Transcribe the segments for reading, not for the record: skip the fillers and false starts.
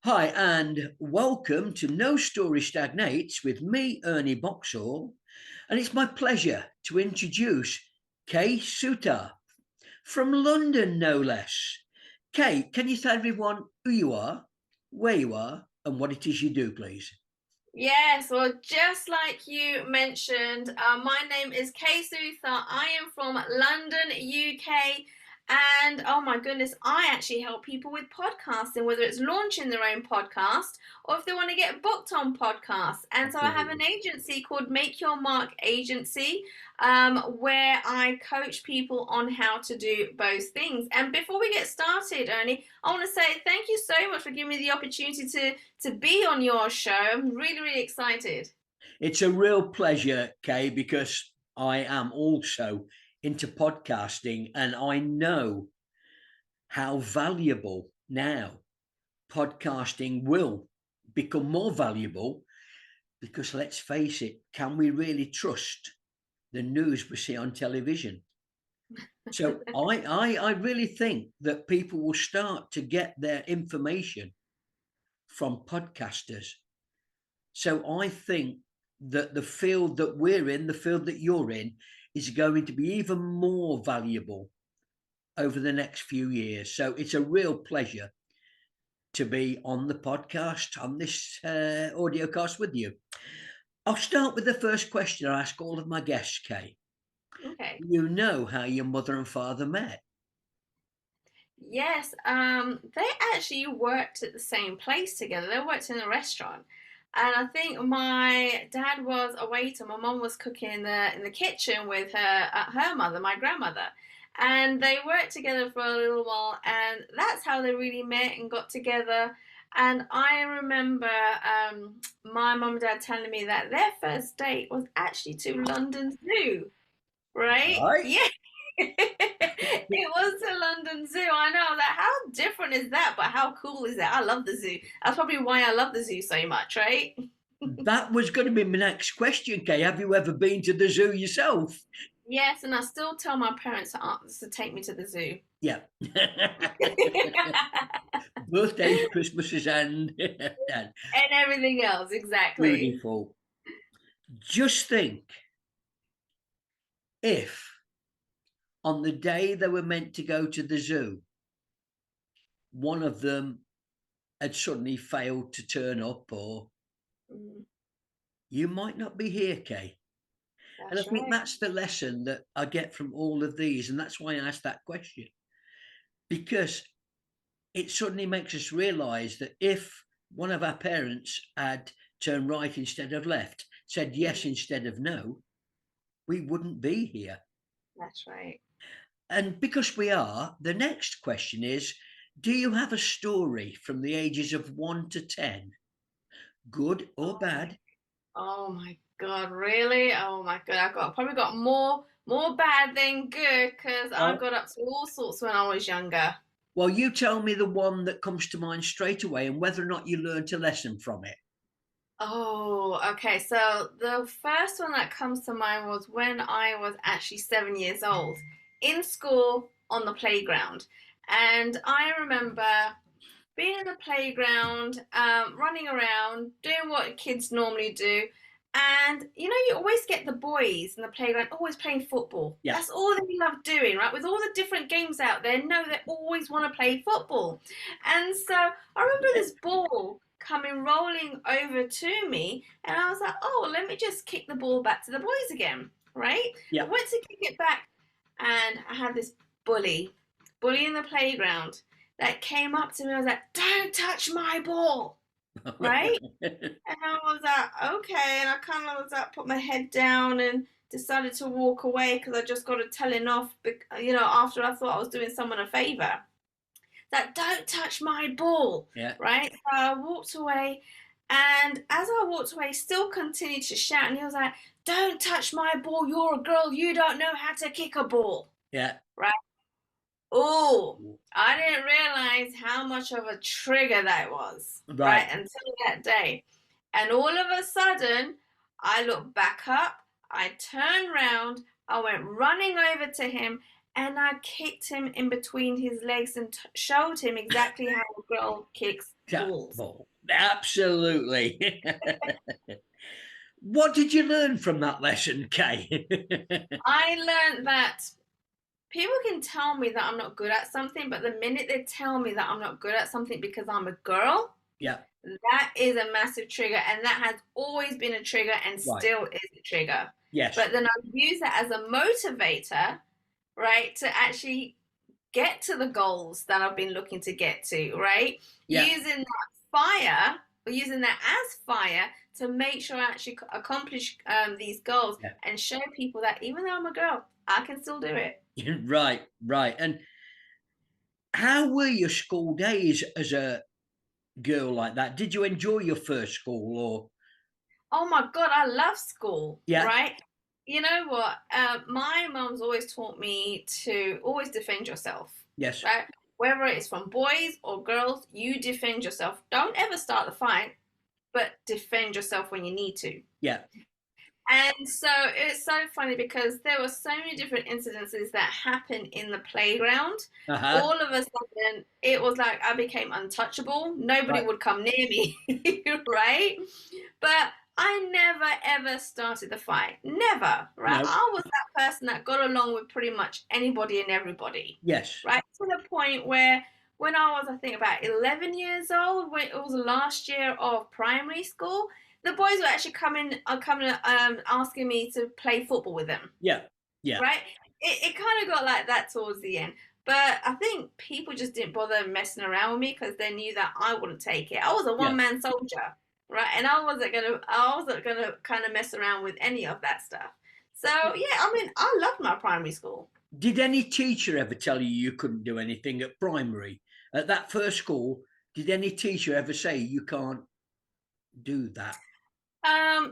Hi, and welcome to No Story Stagnates with me, Ernie Boxall. And it's my pleasure to introduce Kay Suthar from London, no less. Kay, can you tell everyone who you are, where you are, and what it is you do, please? Yes, well, just like you mentioned, my name is Kay Suthar. I am from London, UK, and oh my goodness, I actually help people with podcasting, whether it's launching their own podcast or if they want to get booked on podcasts. And so I have an Brilliant. agency called Make Your Mark Agency, where I coach people on how to do both things. And before we get started, Ernie, I want to say thank you so much for giving me the opportunity to be on your show. I'm really, really excited. It's a real pleasure, Kay, because I am also into podcasting and I know how valuable now podcasting will become more valuable. Because let's face it, can we really trust the news we see on television? So I really think that people will start to get their information from podcasters. So I think that the field that we're in, the field that you're in, is going to be even more valuable over the next few years. So it's a real pleasure to be on the podcast, on this audio cast with you. I'll start with the first question I ask all of my guests, Kay. Okay. You know how your mother and father met. Yes, they actually worked at the same place together. They worked in a restaurant. And I think my dad was a waiter. My mom was cooking in the kitchen with her mother, my grandmother. And they worked together for a little while, and that's how they really met and got together. And I remember my mom and dad telling me that their first date was actually to London Zoo, right? Right? Yeah. It was the London Zoo. I know. Like, how different is that? But how cool is that? I love the zoo. That's probably why I love the zoo so much, right? That was going to be my next question, Kay. Have you ever been to the zoo yourself? Yes, and I still tell my parents to take me to the zoo. Yeah. Birthdays, Christmases, and And everything else, exactly. beautiful. Just think if on the day they were meant to go to the zoo, one of them had suddenly failed to turn up, or Mm, you might not be here, Kay. And I that's think right. that's the lesson that I get from all of these. And that's why I asked that question. Because it suddenly makes us realize that if one of our parents had turned right instead of left, said yes Mm, instead of no, we wouldn't be here. that's right. And because we are, the next question is, do you have a story from the ages of 1 to 10, good or Oh my, bad? oh my God, really? Oh my God, I got probably got more bad than good because I Well, got up to all sorts when I was younger. well, you tell me the one that comes to mind straight away and whether or not you learnt a lesson from it. Oh, okay. So the first one that comes to mind was when I was actually 7 years old in school on the playground. And I remember being in the playground, running around, doing what kids normally do. And you always get the boys in the playground always playing football. Yeah. That's all they love doing, right? With all the different games out there, no, they always want to play football. And so I remember this ball coming rolling over to me, and I was like, oh, let me just kick the ball back to the boys again, right? I Yeah. went to kick it back, and I had this bully in the playground that came up to me. I was like, "Don't touch my ball," right? And I was like, "Okay." And I kind of was like, put my head down and decided to walk away because I just got a telling off. After I thought I was doing someone a favor, that don't touch my ball, Yeah. right? So I walked away, and as I walked away, still continued to shout, and he was like, "Don't touch my ball. You're a girl. You don't know how to kick a ball." Yeah. Right? Oh, I didn't realize how much of a trigger that was, right? Right. Until that day. And all of a sudden, I looked back up, I turned round, I went running over to him, and I kicked him in between his legs and showed him exactly how a girl kicks balls. Well, absolutely. What did you learn from that lesson, Kay? I learned that people can tell me that I'm not good at something, but the minute they tell me that I'm not good at something because I'm a girl, Yeah. that is a massive trigger, and that has always been a trigger and Right. still is a trigger. Yes. But then I use that as a motivator, right, to actually get to the goals that I've been looking to get to, right? Yeah. Using that fire, or using that as fire to make sure I actually accomplish these goals Yeah. and show people that even though I'm a girl, I can still do it. Right. Right. And how were your school days as a girl like that? Did you enjoy your first school or? Oh my God, I love school, Yeah. right? You know what? My mom's always taught me to always defend yourself, Yes. right? Whether it's from boys or girls, you defend yourself. Don't ever start the fight, but defend yourself when you need to. Yeah. And so it's so funny because there were so many different incidences that happened in the playground. Uh-huh. All of a sudden, it was like I became untouchable. Nobody Right. would come near me, right? But I never ever started the fight. Never, right? No. I was that person that got along with pretty much anybody and everybody, Yes. right? To the point where when I was, I think, about 11 years old, when it was the last year of primary school, the boys were actually coming asking me to play football with them, Yeah. Yeah. right? It kind of got like that towards the end, but I think people just didn't bother messing around with me because they knew that I wouldn't take it. I was a Yeah. one-man soldier, right? And I wasn't gonna kind of mess around with any of that stuff. So yeah, I mean, I loved my primary school. Did any teacher ever tell you couldn't do anything at primary? At that first school, did any teacher ever say you can't do that?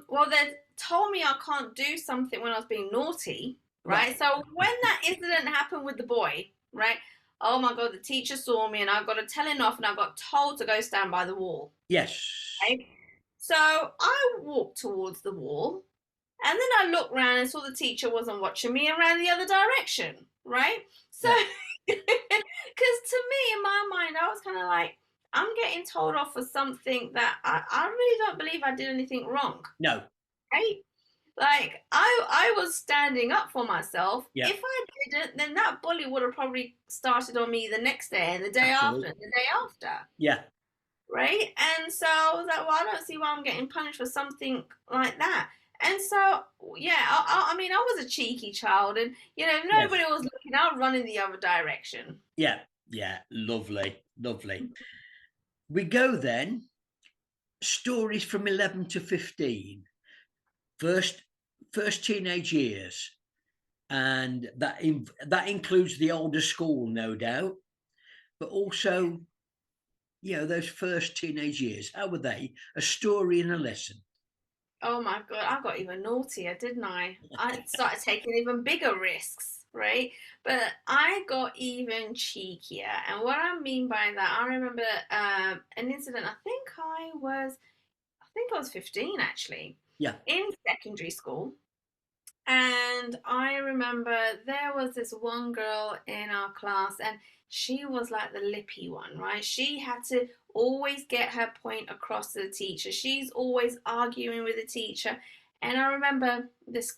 Well, they told me I can't do something when I was being naughty, Right. right? So when that incident happened with the boy, right? Oh my God, the teacher saw me and I got a telling off and I got told to go stand by the wall, Yes. right? So I walked towards the wall and then I looked around and saw the teacher wasn't watching me and ran the other direction, right? So, Yeah. because to me, in my mind, I was kind of like, I'm getting told off for something that I really don't believe I did anything wrong, No. right? Like I was standing up for myself. Yeah. If I didn't, then that bully would have probably started on me the next day and the day after Absolutely. and the day after, Yeah. right? And so I was like, well, I don't see why I'm getting punished for something like that. And so, yeah, I mean, I was a cheeky child, and if Yes. nobody was looking, I'd run in the other direction. Yeah. Yeah. Lovely. Lovely. We go then. Stories from 11 to 15. First, first teenage years. And that includes the older school, no doubt, but also, those first teenage years. How were they? A story and a lesson. Oh my God, I got even naughtier, didn't I? I started taking even bigger risks, right? But I got even cheekier. And what I mean by that, I remember an incident. I think I was 15 actually, Yeah. in secondary school. And I remember there was this one girl in our class, and she was like the lippy one, right? She had to always get her point across to the teacher. She's always arguing with the teacher. And I remember this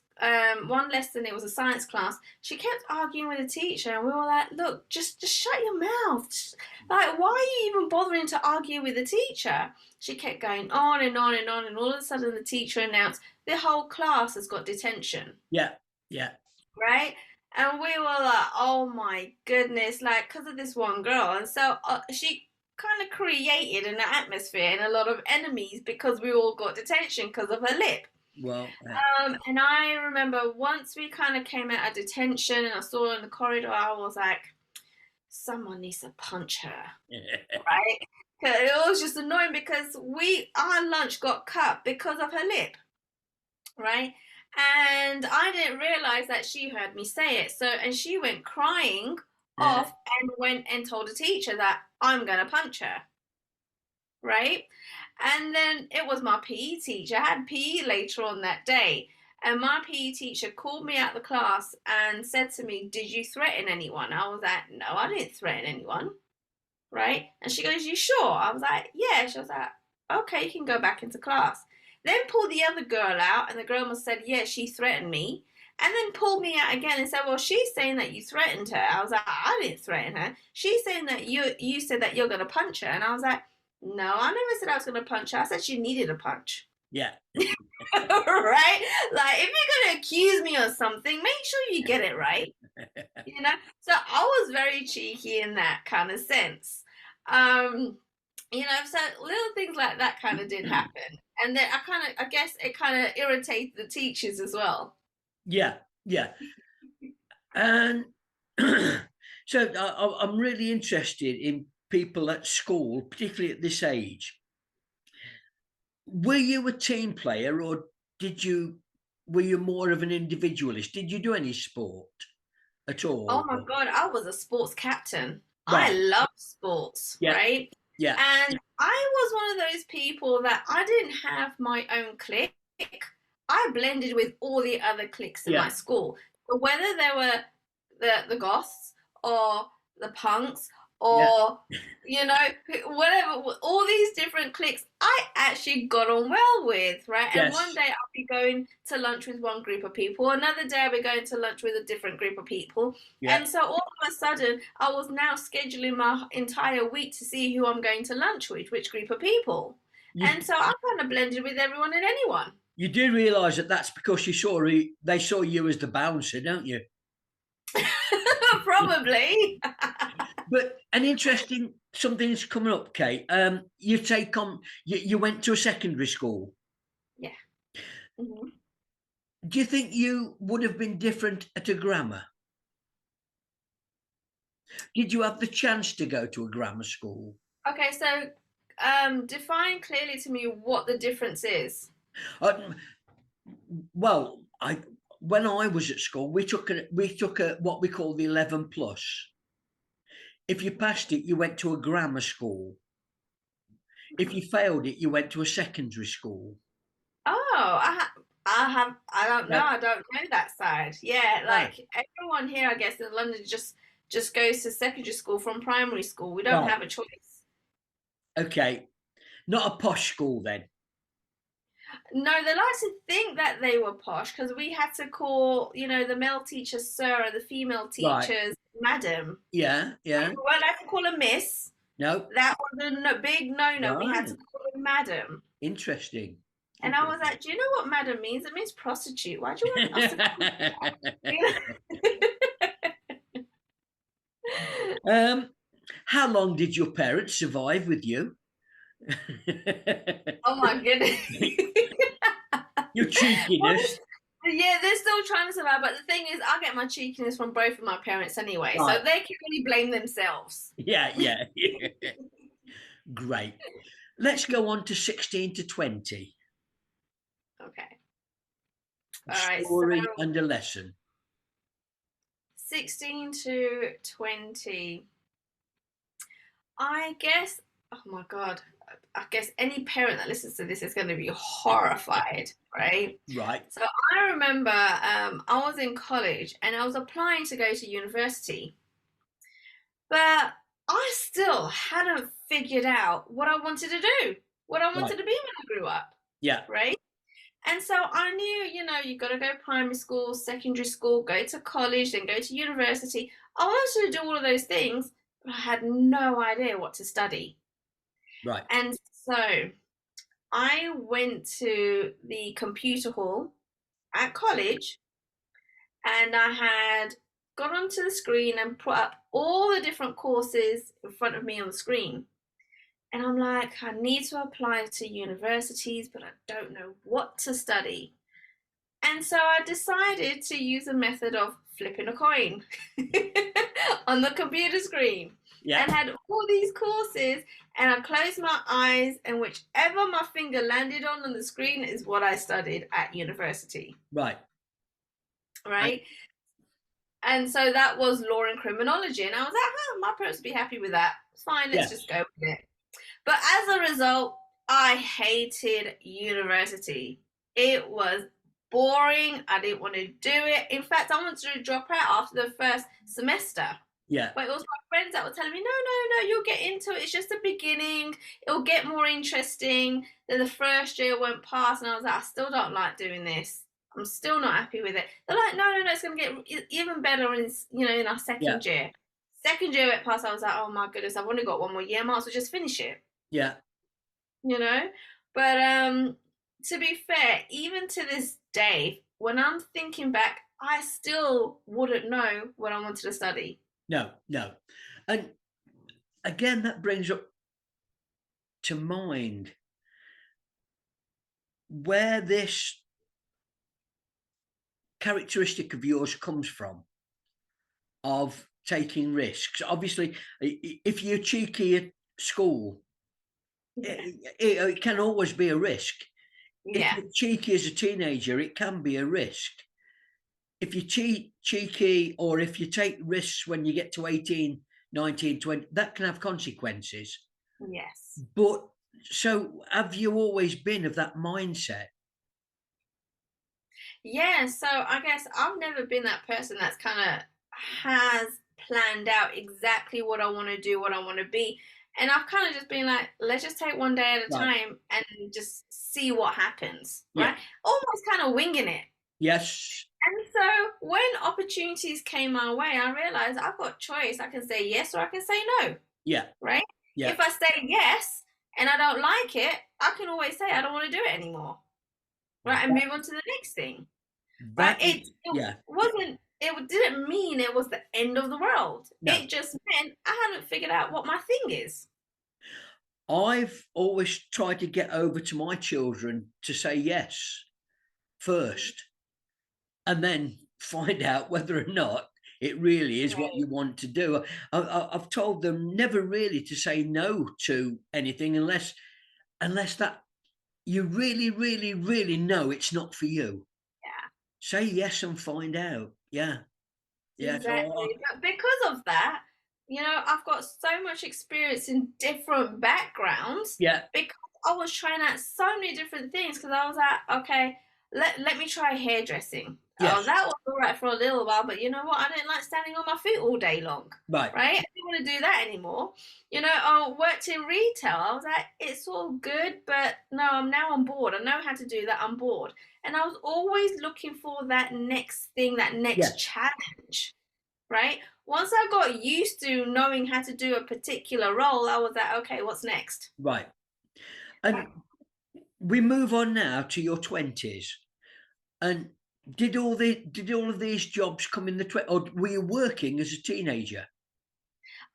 one lesson, it was a science class. She kept arguing with the teacher, and we were like, look, just shut your mouth. Like, why are you even bothering to argue with the teacher? She kept going on and on and on, and all of a sudden the teacher announced, the whole class has got detention, Yeah. Yeah. right? And we were like, oh my goodness, like, because of this one girl. And so she kind of created an atmosphere and a lot of enemies because we all got detention because of her lip. Well, And I remember once we kind of came out of detention and I saw her in the corridor, I was like, someone needs to punch her, right? It was just annoying because our lunch got cut because of her lip, right? And I didn't realize that she heard me say it. So, and she went crying off and went and told the teacher that I'm going to punch her, right? And then it was my PE teacher. I had PE later on that day. And my PE teacher called me out of the class and said to me, "Did you threaten anyone?" I was like, "No, I didn't threaten anyone." Right? And she goes, "You sure?" I was like, "Yeah." She was like, "Okay, you can go back into class." Then pulled the other girl out, and the girl must have said, "Yeah, she threatened me." And then pulled me out again and said, "Well, she's saying that you threatened her." I was like, "I didn't threaten her. She's saying that you said that you're gonna punch her." And I was like, "No, I never said I was gonna punch her. I said she needed a punch." Yeah. Right? Like, if you're gonna accuse me of something, make sure you get it right. So I was very cheeky in that kind of sense. um so little things like that kind of did happen, and then I guess it kind of irritated the teachers as well. Yeah. Yeah. And so I'm really interested in people at school, particularly at this age. Were you a team player, or were you more of an individualist? Did you do any sport at Oh all? my God, I was a sports captain. I Right. love sports, Yeah. right? Yeah. And I was one of those people that I didn't have my own clique. I blended with all the other cliques in my Yeah. school. But whether they were the goths or the punks Yeah. or whatever, all these different cliques I actually got on well with, right? And one Yes. day I'll be going to lunch with one group of people, another day I'll be going to lunch with a different group of people. Yeah. And so all of a sudden I was now scheduling my entire week to see who I'm going to lunch with, which group of people. You And so I kind of blended with everyone and anyone. you do realise that that's because they saw you as the bouncer, don't you? Probably. But an interesting something's coming up, Kate. You went to a secondary school. Yeah. Mhm. Do you think you would have been different at a grammar? Did you have the chance to go to a grammar school? Okay, so define clearly to me what the difference is. Uh, well, I when I was at school, we took a what we call the 11 plus. If you passed it, you went to a grammar school. If you failed it, you went to a secondary school. Oh, I don't know. Yeah. I don't know that side. Yeah, Ah, like everyone here, I guess, in London just goes to secondary school from primary school. We don't right. have a choice. Okay. Not a posh school then. No, they like to think that they were posh because we had to call, the male teachers sir and the female Right. teachers madam. Yeah. Yeah. We weren't allowed to call her miss. No. That was a big no-no. We had to Right. call her madam. Interesting. And I was Interesting. like, "Do you know what madam means? It means prostitute. Why do you want us to call you?" um, how long did your parents survive with you? Oh my goodness. Your cheekiness. Yeah, they're still trying to survive, but the thing is, I get my cheekiness from both of my parents anyway, so Right. they can only blame themselves. Yeah, yeah. Great. Let's go on to 16 to 20. Okay. A All right. So story and a lesson. 16 to 20. I guess, oh my God, I guess any parent that listens to this is going to be horrified, right? Right. So I remember I was in college and I was applying to go to university, but I still hadn't figured out what I wanted to do, what I Right. wanted to be when I grew up, Yeah. right? And so I knew, you got to go primary school, secondary school, go to college, then go to university. I wanted to do all of those things, but I had no idea what to study. Right. And so I went to the computer hall at college and I had got onto the screen and put up all the different courses in front of me on the screen. And I'm like, I need to apply to universities, but I don't know what to study. And so I decided to use a method of flipping a coin on the computer screen Yeah. and had all these courses. And I closed my eyes, and whichever my finger landed on the screen is what I studied at university. Right. Right. And so that was law and criminology. And I was like, my parents would be happy with that. It's fine, let's Yes. just go with it. But as a result, I hated university. It was boring. I didn't want to do it. In fact, I wanted to drop out after the first semester. Yeah. But it was my friends that were telling me, no, no, no, you'll get into it. It's just the beginning. It'll get more interesting. Then the first year went past, and I was like, I still don't like doing this. I'm still not happy with it. They're like, no, no, no, it's going to get even better in our Yeah. second year. Second year went past, I was like, oh my goodness, I've only got one more year. I might as well just finish it, Yeah. you know? But to be fair, even to this day, when I'm thinking back, I still wouldn't know what I wanted to study. No, no. And again, that brings up to mind where this characteristic of yours comes from, of taking risks. Obviously, if you're cheeky at school, Yeah. it can always be a risk. If Yeah. you're cheeky as a teenager, it can be a risk. If you're cheeky, or if you take risks when you get to 18, 19, 20, that can have consequences. Yes. But so have you always been of that mindset? Yeah, so I guess I've never been that person that's kind of has planned out exactly what I want to do, what I want to be. And I've kind of just been like, let's just take one day at a Right. time and just see what happens, Yeah. right? Almost kind of winging it. Yes. And so when opportunities came my way, I realized I've got choice. I can say yes or I can say no, Yeah. right? Yeah. If I say yes and I don't like it, I can always say I don't want to do it anymore, right? And That, move on to the next thing. Right? that It is, it yeah. wasn't. It didn't mean it was the end of the world. No. It just meant I hadn't figured out what my thing is. I've always tried to get over to my children to say yes first, and then find out whether or not it really is what Right. you want to do. I've told them never really to say no to anything unless that you really, really, really know it's not for you. Yeah. Say yes and find out. Yeah. Yeah. So Exactly. But because of that, I've got so much experience in different backgrounds yeah. because I was trying out so many different things because I was like, okay, let me try hairdressing. Oh, Yes. that was all right for a little while, but you know what? I didn't like standing on my feet all day long. Right. Right? I didn't want to do that anymore. I worked in retail. I was like, it's all good, but no, I'm now on board. I know how to do that. I'm bored. And I was always looking for that next thing, that Yeah. next challenge, right? Once I got used to knowing how to do a particular role, I was like, okay, what's next? Right. And we move on now to your 20s. And did all of these jobs come in the or were you working as a teenager?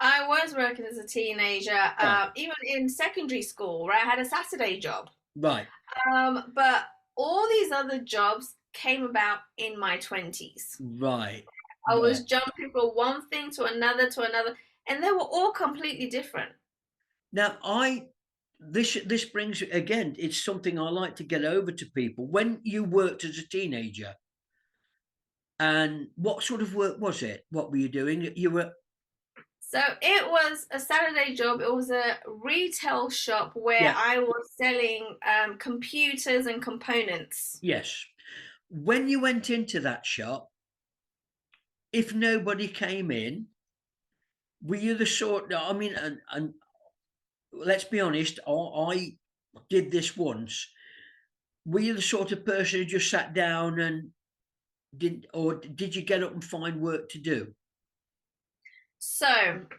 I was working as a teenager, Right. even in secondary school, right? I had a Saturday job. Right. But all these other jobs came about in my 20s. Right. I Right. was jumping from one thing to another, and they were all completely different. Now this brings again, it's something I like to get over to people. When you worked as a teenager, and what sort of work was it? What were you doing? You were So it was a Saturday job. It was a retail shop where yeah, I was selling computers and components. yes. When you went into that shop, if nobody came in, were you the sort, I mean, and let's be honest, I did this once. Were you the sort of person who just sat down and did you get up and find work to do? So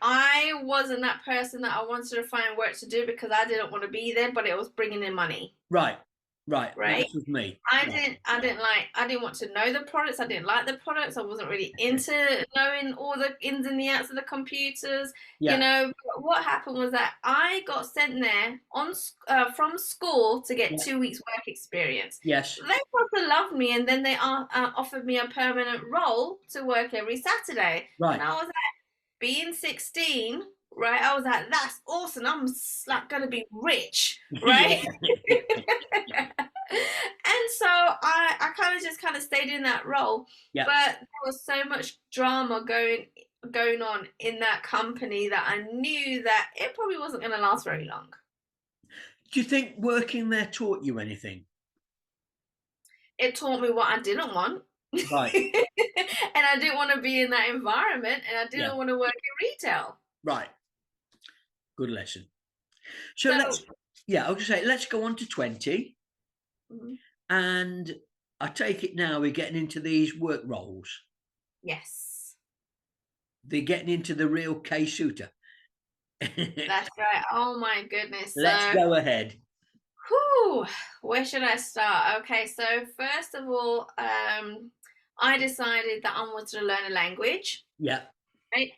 I wasn't that person that I wanted to find work to do because I didn't want to be there, but it was bringing in money, Right, right. right? That's with me. I Right. didn't I didn't like I didn't want to know the products. I didn't like the products. I wasn't really into knowing all the ins and the outs of the computers. Yeah. But what happened was that I got sent there from school to get Yeah. 2 weeks work experience. Yes. They must have loved me, and then they offered me a permanent role to work every Saturday. And Right. I was like, being 16, right? I was like, that's awesome. I'm like gonna be rich, right? Yeah. And so I kind of stayed in that role, Yeah. but there was so much drama going on in that company that I knew that it probably wasn't going to last very long. Do you think working there taught you anything? It taught me what I didn't want. And Right. I didn't want to be in that environment, and I Yeah. didn't want to work in retail. Right. Good lesson. So So, yeah, I was gonna say, let's go on to 20. mhm, And I take it now we're getting into these work roles. yes, They're getting into the real K Suthar. that's right. Oh my goodness. Let's So, go ahead. whew, where should I start? Okay, so first of all, I decided that I wanted to learn a language. Yeah. Right?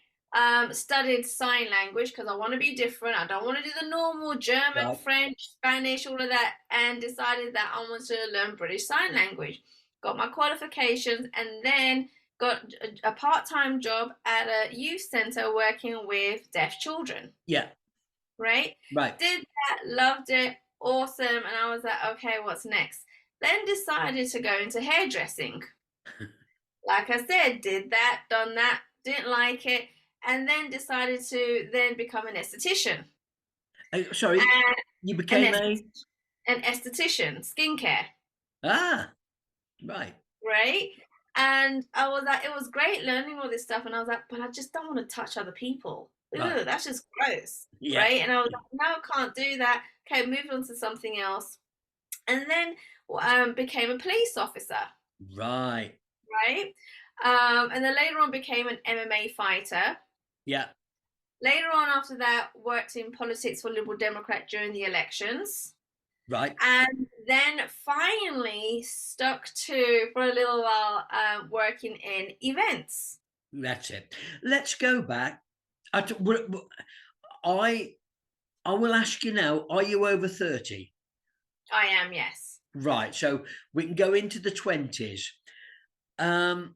Studied sign language because I want to be different. I don't want to do the normal German, Right. French, Spanish, all of that, and decided that I wanted to learn British Sign Language. Got my qualifications and then got a part-time job at a youth center working with deaf children. Yeah. Right? Right. Did that, loved it, awesome, and I was like, okay, what's next? Then decided to go into hairdressing. Like I said, did that, done that, didn't like it, and then decided to then become an esthetician. Sorry, And you an, became est- an esthetician, skincare, ah, right. right? And I was like, it was great learning all this stuff, and I was like, but I just don't want to touch other people. Right. Ugh, that's just gross, Yeah. right? And I was like, no, I can't do that. Okay, moved on to something else, and then became a police officer, Right. right? And then later on became an MMA fighter. Yeah. Later on, after that, worked in politics for Liberal Democrat during the elections. Right. And then finally stuck to, for a little while, working in events. That's it. Let's go back. I I will ask you now, are you over 30? I am, yes. Right. So we can go into the 20s. Um,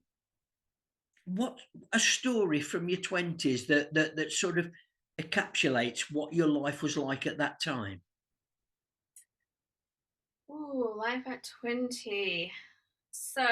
what a story from your 20s that sort of encapsulates what your life was like at that time. Ooh, life at 20. So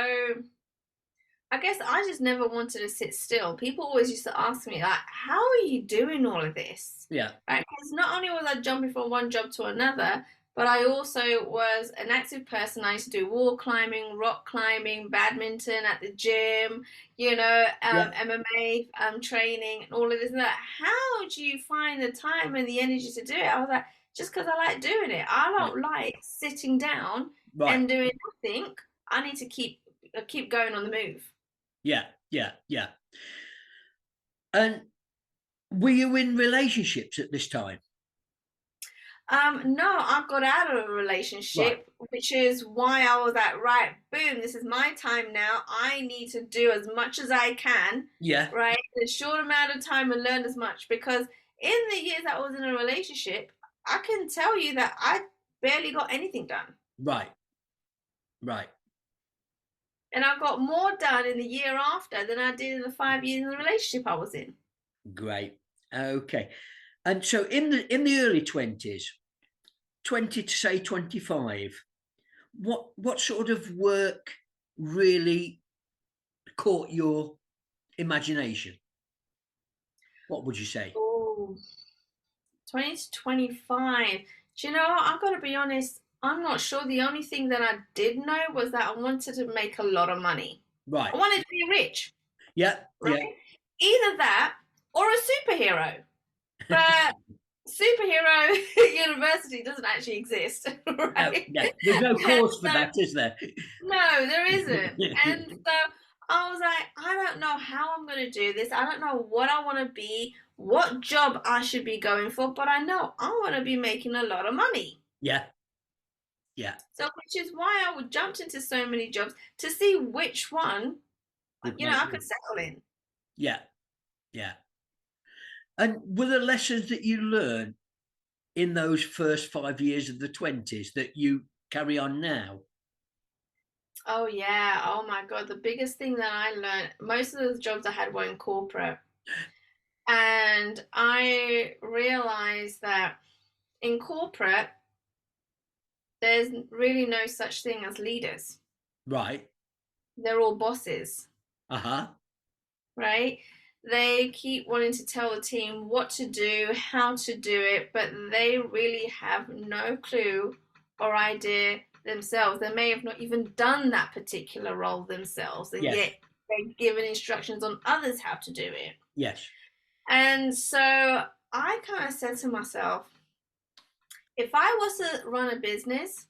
I guess I just never wanted to sit still. People always used to ask me, like, how are you doing all of this? Yeah. Right? Because not only was I jumping from one job to another, but I also was an active person. I used to do wall climbing, rock climbing, badminton at the gym, Yeah. MMA training, and all of this and that. How do you find the time and the energy to do it? I was like, just because I like doing it. I Yeah. don't like sitting down Right. and doing nothing. I need to keep going on the move. Yeah. Yeah. Yeah. And were you in relationships at this time? No, I got out of a Right. relationship, which is why I was like, right, boom, this is my time now. I need to do as much as I can, Yeah. right, in a short amount of time and learn as much. Because in the years I was in a relationship, I can tell you that I barely got anything done. Right. Right. And I got more done in the year after than I did in the 5 years in the relationship I was in. Great. Okay. And so in the early 20s, 20 to say 25, what sort of work really caught your imagination? What would you say? Oh, 20 to 25. Do you know, I've got to be honest, I'm not sure. The only thing that I did know was that I wanted to make a lot of money. I Right. wanted to be rich, Yeah. Yeah. right? Either that or a superhero. But superhero university doesn't actually exist, No, right? no. There's no And cause for so, that, is there? no, there isn't. And so I was like, I don't know how I'm going to do this. I don't know what I want to be, what job I should be going for, but I know I want to be making a lot of money. Yeah. Yeah. So, which is why I would jumped into so many jobs to see which one, Would make I you. could settle in. Yeah. Yeah. And were there lessons that you learned in those first 5 years of the 20s that you carry on now? Oh yeah. Oh my God. The biggest thing that I learned, most of the jobs I had were in corporate. And I realized that in corporate, there's really no such thing as leaders. Right. They're all bosses, Uh-huh. right? They keep wanting to tell the team what to do, how to do it, but they really have no clue or idea themselves. They may have not even done that particular role themselves, and Yes. yet they've given instructions on others how to do it. Yes. And so I kind of said to myself, if I was to run a business,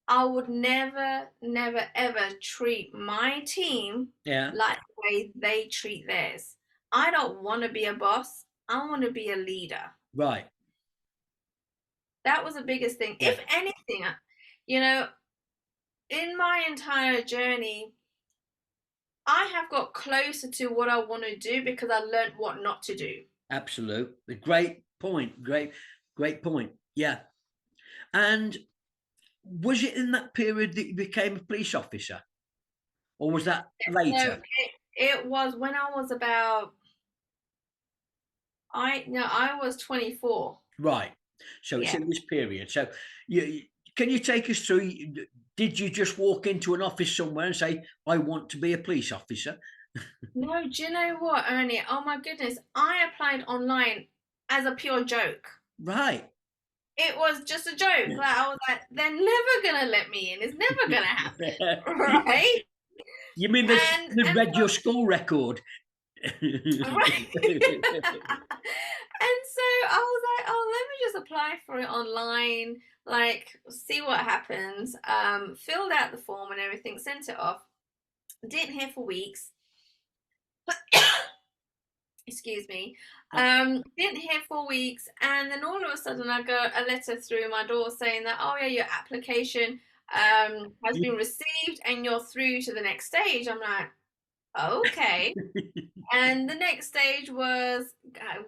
I would never, never, ever treat my team Yeah. like the way they treat theirs. I don't want to be a boss. I want to be a leader. Right. That was the biggest thing. Yeah. If anything, you know, in my entire journey, I have got closer to what I want to do because I learned what not to do. Absolute. Great point. Great point. Yeah. And was it in that period that you became a police officer, or was that So later? it was when I was about I was 24. Right. So it's Yeah. in this period. So can you take us through? Did you just walk into an office somewhere and say, "I want to be a police officer"? No, do you know what, Ernie? Oh my goodness. I applied online as a pure joke. Right. It was just a joke. Like I was like, they're never gonna let me in. It's never gonna happen. Right? You mean they And read your school record? right. And so I was like, oh, let me just apply for it online, like see what happens. Filled out the form and everything, sent it off. Didn't hear for weeks. Excuse me. Didn't hear for weeks, and then all of a sudden I got a letter through my door saying that, oh yeah, your application has been received and you're through to the next stage. I'm like, okay. And the next stage was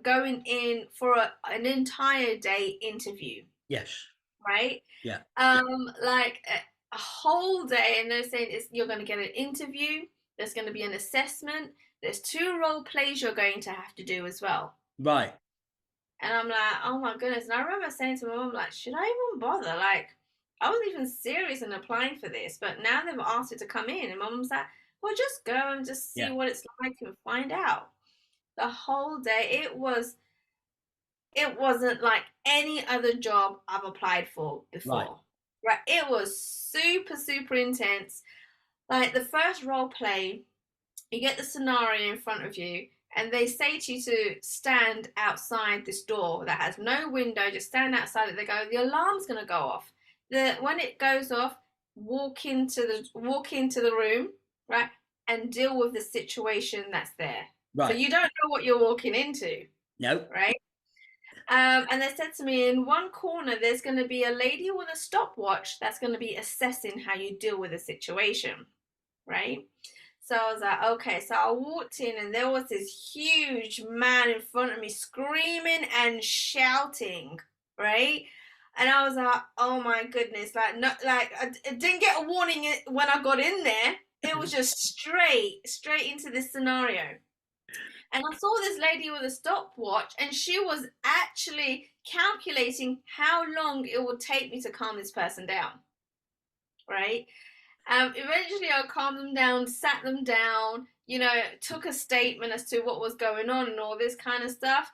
going in for an entire day interview, Yes. right? Yeah. Like a whole day, and they're saying you're going to get an interview. There's going to be an assessment. There's 2 role plays you're going to have to do as well. Right. And I'm like, oh my goodness. And I remember saying to my mom, like, should I even bother? Like, I wasn't even serious in applying for this, but now they've asked it to come in. And mom's like, well, just go and just see Yeah. what it's like and find out. The whole day, it wasn't like any other job I've applied for Right. before. Right? It was super, super intense. Like the first role play, you get the scenario in front of you, and they say to you to stand outside this door that has no window, just stand outside it. They go, the alarm's gonna go off. When it goes off, walk into the room, right, and deal with the situation that's there. So Right. you don't know what you're walking into, No. right? And they said to me, in one corner, there's going to be a lady with a stopwatch that's going to be assessing how you deal with a situation, right? So I was like, okay. So I walked in, and there was this huge man in front of me screaming and shouting, right? And I was like, oh my goodness, like, not like I didn't get a warning when I got in there. It was just straight into this scenario. And I saw this lady with a stopwatch, and she was actually calculating how long it would take me to calm this person down, right? Eventually, I calmed them down, sat them down, took a statement as to what was going on and all this kind of stuff.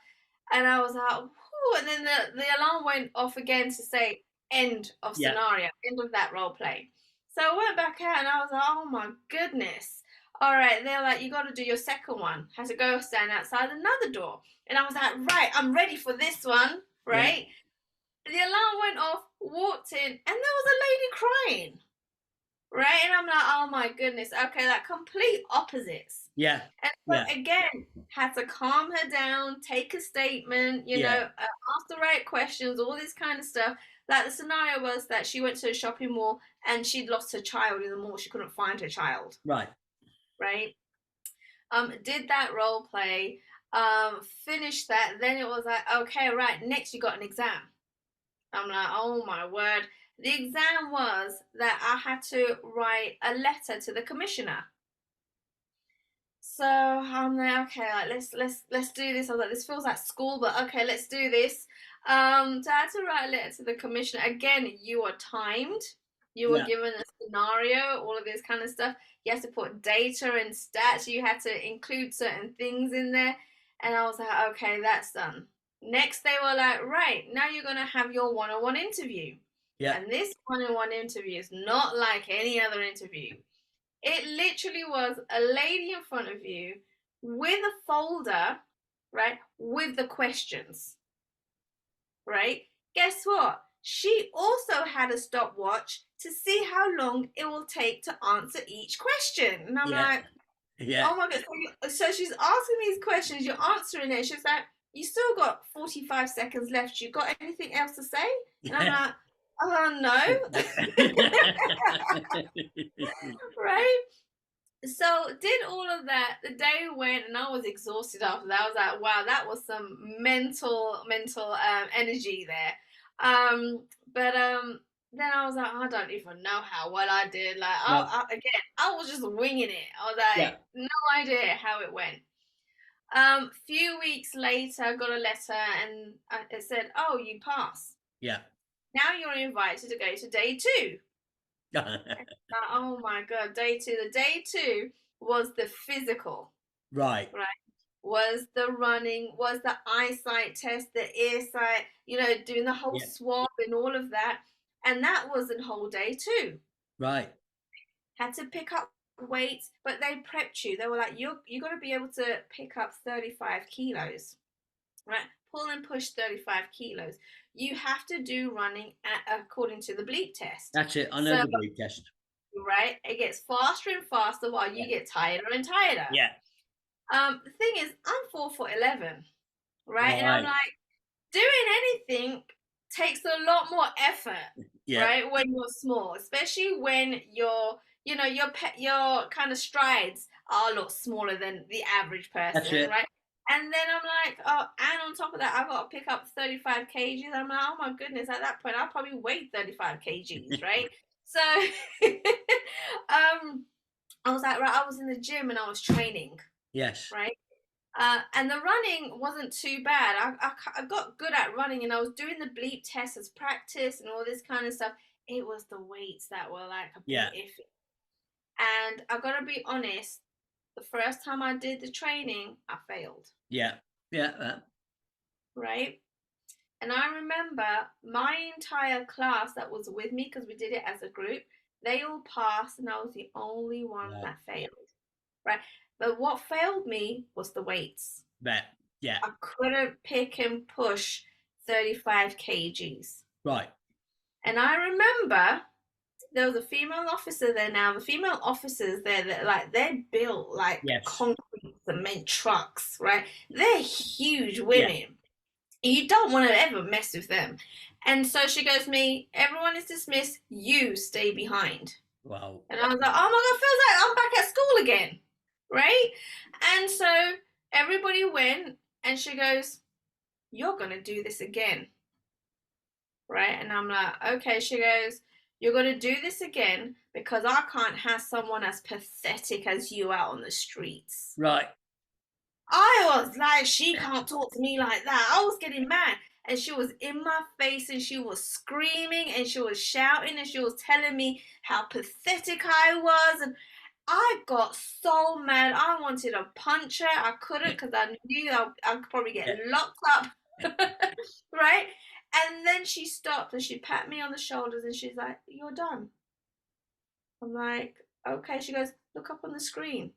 And I was like, whoo, and then the alarm went off again to say end of Yeah. scenario, end of that role play. So I went back out, and I was like, oh my goodness. All right, they're like, you got to do your second one. Had to go stand outside another door. And I was like, right, I'm ready for this one, right? Yeah. The alarm went off, walked in, and there was a lady crying, right? And I'm like, oh my goodness, okay, like complete opposites. Yeah. And so again, had to calm her down, take a statement, ask the right questions, all this kind of stuff. Like the scenario was that she went to a shopping mall and she'd lost her child in the mall. She couldn't find her child. Right. Right. Did that role play, finished that. Then it was like, okay, right, next you got an exam. I'm like, oh my word. The exam was that I had to write a letter to the commissioner. So I'm like, okay, like let's do this. I was like, this feels like school, but okay, let's do this. So I had to write a letter to the commissioner. Again, you are timed. You were given a scenario, all of this kind of stuff. You have to put data and stats. You had to include certain things in there. And I was like, okay, that's done. Next, they were like, right, now you're going to have your one-on-one interview. Yeah. And this one-on-one interview is not like any other interview. It literally was a lady in front of you with a folder, right, with the questions, right? Guess what? She also had a stopwatch to see how long it will take to answer each question. And I'm Yeah. like, Yeah. oh my God. So she's asking these questions, you're answering it. She's like, you still got 45 seconds left. You got anything else to say? And I'm Yeah. like, no. Right? So did all of that. The day went, and I was exhausted after that. I was like, wow, that was some mental energy there. But then I was like, I don't even know how well I did. Like, No. again, I was just winging it. I was Yeah. like, no idea how it went. Few weeks later, I got a letter, and it said, "Oh, you passed. Yeah. Now you're invited to go to day two." Oh my God, day two. The day two was the physical, Right. right? Was the running, was the eyesight test, the ear sight, doing the whole Yeah. swab and all of that. And that was the whole day two. Right. Had to pick up weights, but they prepped you. They were like, you got to be able to pick up 35 kilos, right? Pull and push 35 kilos. You have to do running according to the bleep test. That's it. I know So, the bleep test. right, it gets faster and faster while you Yeah. get tighter and tighter. Yeah. The thing is, I'm 4'11", right? And I'm Right. like, doing anything takes a lot more effort, Yeah. right? When you're small, especially when your kind of strides are a lot smaller than the average That's person, it. right? And then I'm like, oh, and on top of that, I've got to pick up 35 kgs. I'm like, oh my goodness, at that point, I probably weighed 35 kgs, right? So, I was like, right, I was in the gym and I was training, Yes. right? And the running wasn't too bad. I got good at running, and I was doing the bleep test as practice and all this kind of stuff. It was the weights that were like a Yeah. bit iffy. And I gotta be honest, the first time I did the training, I failed. Yeah. Yeah. Right? And I remember my entire class that was with me, because we did it as a group, they all passed, and I was the only one Right. that failed. Right? But what failed me was the weights. That. Yeah. I couldn't pick and push 35 kgs. Right. And I remember there was a female officer there now. The female officers there, they're built like Yes. concrete cement trucks, right? They're huge Yeah. women. You don't want to ever mess with them. And so she goes to me, everyone is dismissed, you stay behind. Wow. And I was like, oh my God, feels like I'm back at school again, right? And so everybody went, and she goes, you're going to do this again, right? And I'm like, okay. She goes, you're going to do this again because I can't have someone as pathetic as you out on the streets. Right. I was like, she can't talk to me like that. I was getting mad. And she was in my face, and she was screaming, and she was shouting, and she was telling me how pathetic I was. And I got so mad. I wanted to punch her. I couldn't, because I knew I could probably get Yeah. locked up. Right? And then she stopped, and she pat me on the shoulders, and she's like, you're done. I'm like, okay. She goes, look up on the screen.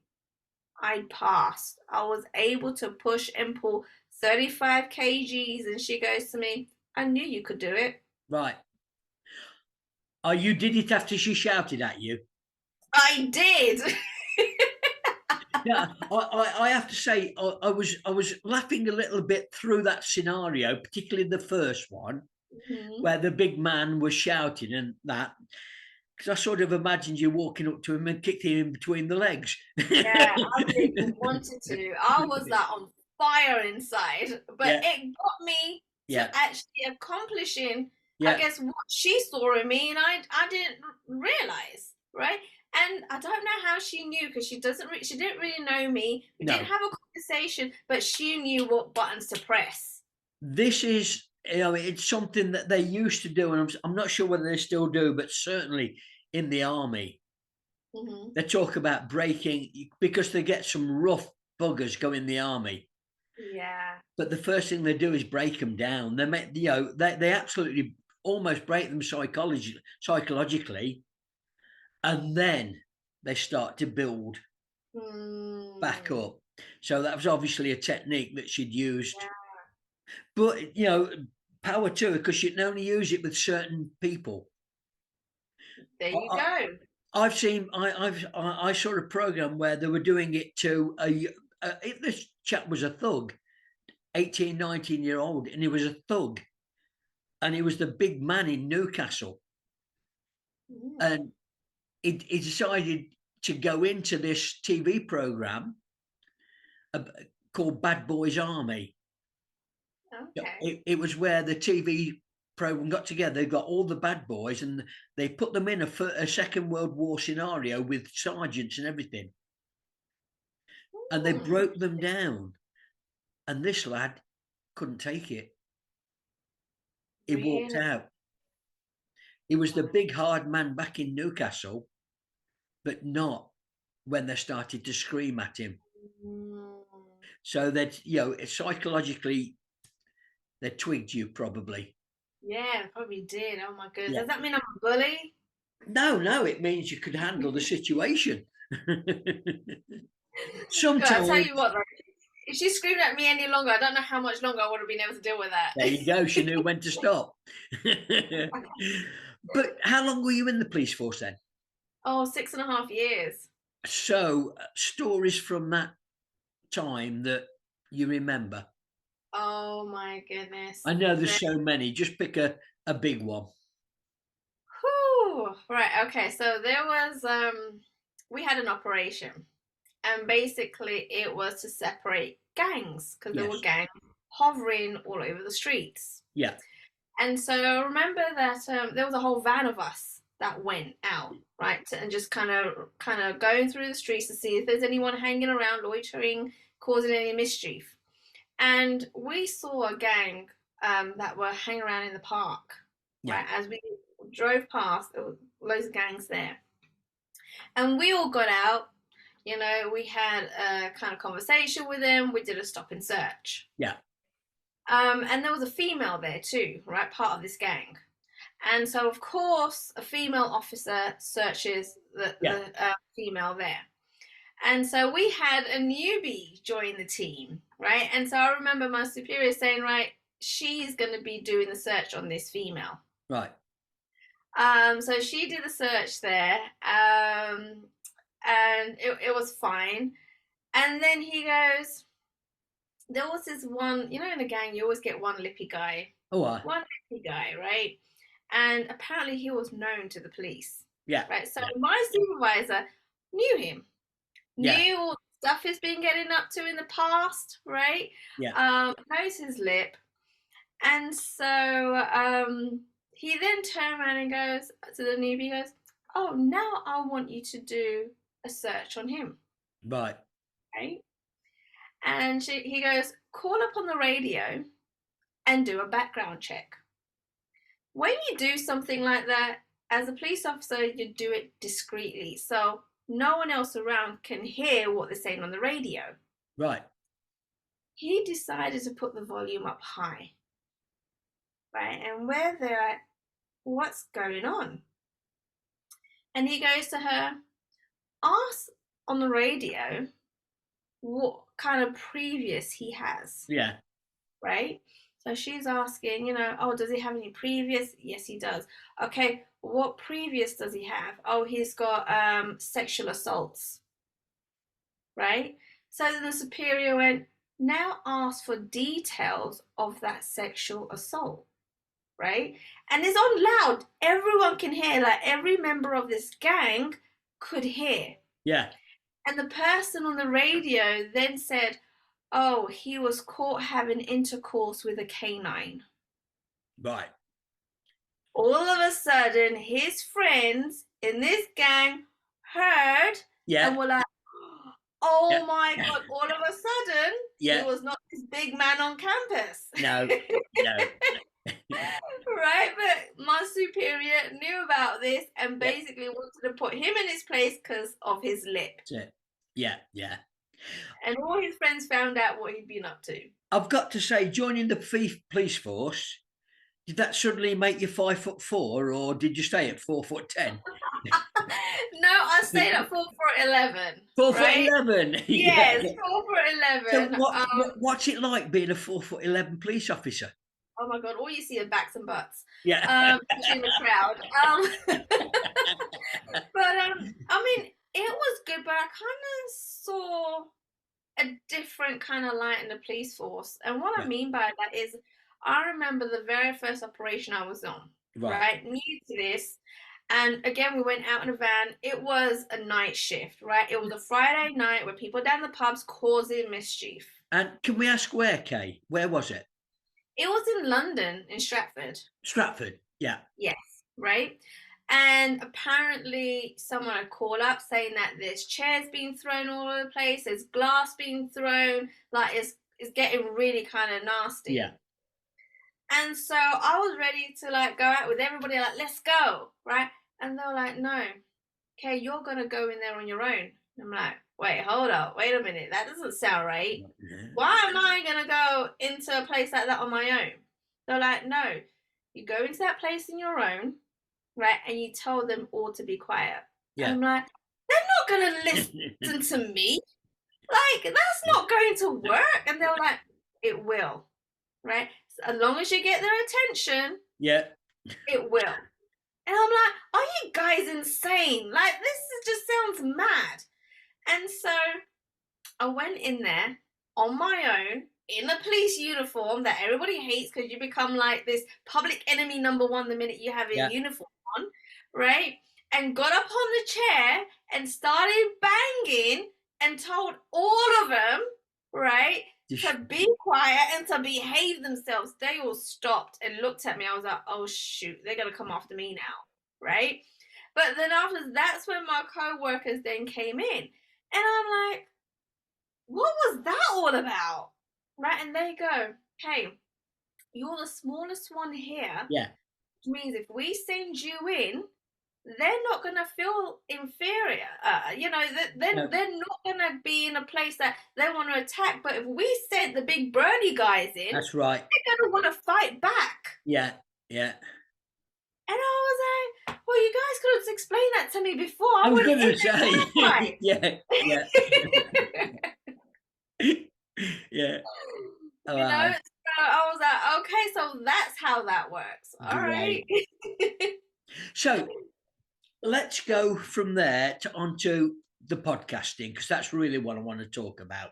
I passed. I was able to push and pull 35 kgs, and she goes to me, I knew you could do it. Right. Oh, you did it after she shouted at you? I did. Yeah, I have to say, I was laughing a little bit through that scenario, particularly the first one, where the big man was shouting and that, because I sort of imagined you walking up to him and kicking him between the legs. Yeah, I really wanted to. I was like on fire inside, but Yeah. it got me to Yeah. actually accomplishing, I Yeah. guess, what she saw in me, and I didn't realize, right? And I don't know how she knew, because she didn't really know me. We No. didn't have a conversation, but she knew what buttons to press. This is, it's something that they used to do, and I'm not sure whether they still do, but certainly in the army, they talk about breaking, because they get some rough buggers go in the army. Yeah. But the first thing they do is break them down. They make, they absolutely almost break them psychologically, and then they start to build back Mm, up. So that was obviously a technique that she'd used, yeah, but power to her, because she can only use it with certain people. there I, you I, go. I've seen, I saw a program where they were doing it to if this chap was a thug, 18, 19-year old, and he was a thug, and he was the big man in Newcastle, Mm, and he decided to go into this TV program uh, called Bad Boys Army. okay. It was where the TV program got together. They got all the bad boys and they put them in a Second World War scenario with sergeants and everything, and they Mm, broke them down. And this lad couldn't take it. He walked really? out. He was the Wow. big hard man back in Newcastle, but not when they started to scream at him. Mm, So that psychologically they twigged you probably. yeah, probably did. Oh my goodness. Yeah. Does that mean I'm a bully? No, no, it means you could handle the situation. God, I tell Sometimes, you what, though, if she screamed at me any longer, I don't know how much longer I would have been able to deal with that. there you go. She knew when to stop. But how long were you in the police force then? Oh, 6.5 years. So, stories from that time that you remember? Oh my goodness. I know there's so many. Just pick a big one. Whew. Right, okay. So there was we had an operation, and basically it was to separate gangs because there were Yes. gangs hovering all over the streets. Yeah. And so I remember that there was a whole van of us that went out, right, and just kind of going through the streets to see if there's anyone hanging around, loitering, causing any mischief. And we saw a gang that were hanging around in the park, Yeah. right? As we drove past, there were loads of gangs there, and we all got out. We had a kind of conversation with them. We did a stop and search. Yeah. And there was a female there too, right? Part of this gang. And so, of course, a female officer searches the, Yeah. the female there. And so we had a newbie join the team, right? And so I remember my superior saying, right, she's going to be doing the search on this female. Right. So she did the search there, and it was fine. And then he goes, there was this one, in a gang, you always get one lippy guy, Oh, right? And apparently he was known to the police, yeah. right? So Yeah. my supervisor knew him, Yeah. knew all the stuff he's been getting up to in the past, right? Yeah. Knows his lip. And so he then turned around and goes to the newbie, goes, oh, now I want you to do a search on him, Right. right? And he goes, call up on the radio and do a background check. When you do something like that, as a police officer, you do it discreetly. So no one else around can hear what they're saying on the radio. Right. He decided to put the volume up high, right? And where they're at, what's going on? And he goes to her, ask on the radio what kind of previous he has, Yeah. right? So she's asking, oh, does he have any previous? Yes, he does. Okay, what previous does he have? Oh, he's got sexual assaults, right? So then the superior went, now ask for details of that sexual assault, right? And it's on loud. Everyone can hear, like every member of this gang could hear. Yeah. And the person on the radio then said, oh, he was caught having intercourse with a canine. Right. All of a sudden, his friends in this gang heard Yeah. and were like, oh Yeah. my God, all of a sudden, Yeah. he was not this big man on campus. No. No. Right? But my superior knew about this and Yeah. basically wanted to put him in his place because of his lip. That's it. Yeah. Yeah. And all his friends found out what he'd been up to. I've got to say, joining the police force Did that suddenly make you 5'4", or did you stay at 4'10"? No, I stayed at 4'11", 4 foot right? 11. Yeah. Yes, 4'11". So what's it like being a 4'11" police officer? Oh my god, all you see are backs and butts, Yeah. especially in the crowd. But I mean, it was good, but I kind of saw a different kind of light in the police force. And what I Yeah. mean by that is, I remember the very first operation I was on, Right. right? New to this. And again, we went out in a van. It was a night shift, right? It was a Friday night where people down the pubs causing mischief. And can we ask where, Kay? Where was it? It was in London, in Stratford. Stratford. Yeah. Yes, right? And apparently, someone had called up saying that there's chairs being thrown all over the place, there's glass being thrown, like it's getting really kind of nasty. Yeah. And so I was ready to like go out with everybody, like, let's go, right? And they were like, no, okay, you're gonna go in there on your own. I'm like, wait, hold up, wait a minute, that doesn't sound right. Yeah. Why am I gonna go into a place like that on my own? They're like, no, you go into that place on your own, right? And you tell them all to be quiet. Yeah. I'm like, they're not gonna listen to me. Like, that's not going to work. And they're like, it will, right? So as long as you get their attention, Yeah. it will. And I'm like, are you guys insane? Like, just sounds mad. And so I went in there on my own in a police uniform that everybody hates because you become like this public enemy number one the minute you have a uniform on, right? And got up on the chair and started banging and told all of them, right, to be quiet and to behave themselves. They all stopped and looked at me. I was like, oh shoot, they're gonna come after me now, right? But then after that's when my co-workers then came in, and I'm like, what was that all about? Right? And they go, hey, you're the smallest one here. Yeah. Which means if we send you in, they're not going to feel inferior. They're not going to be in a place that they want to attack. But if we sent the big burly guys in, that's right, they're going to want to fight back. Yeah. Yeah. And I was like, well, you guys could have explained that to me before. I was going to say, yeah. Yeah. So I was like, okay, so that's how that works. All right. So let's go from there onto the podcasting, because that's really what I want to talk about.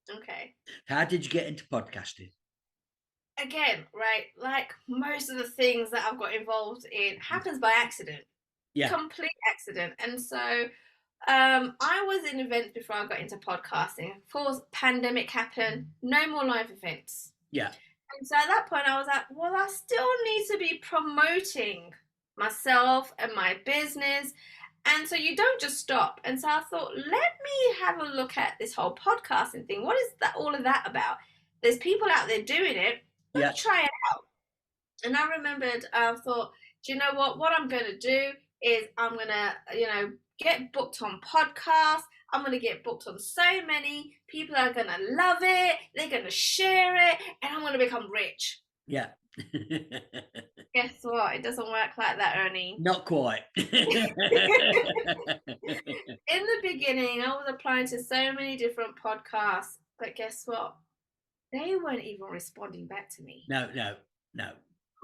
Okay. How did you get into podcasting? Again, right, like most of the things that I've got involved in happens by accident. Yeah. Complete accident. And so I was in events before I got into podcasting. Of course, pandemic happened, no more live events. Yeah. And so at that point I was like, well, I still need to be promoting myself and my business. And so you don't just stop. And so I thought, let me have a look at this whole podcasting thing. What is that all of that about? There's people out there doing it. Let's try it out. And I remembered, I thought, do you know what? What I'm going to do is I'm going to, get booked on podcasts. I'm going to get booked on so many. People are going to love it. They're going to share it. And I'm going to become rich. Yeah. Guess what? It doesn't work like that, Ernie. Not quite. In the beginning, I was applying to so many different podcasts. But guess what? They weren't even responding back to me. No.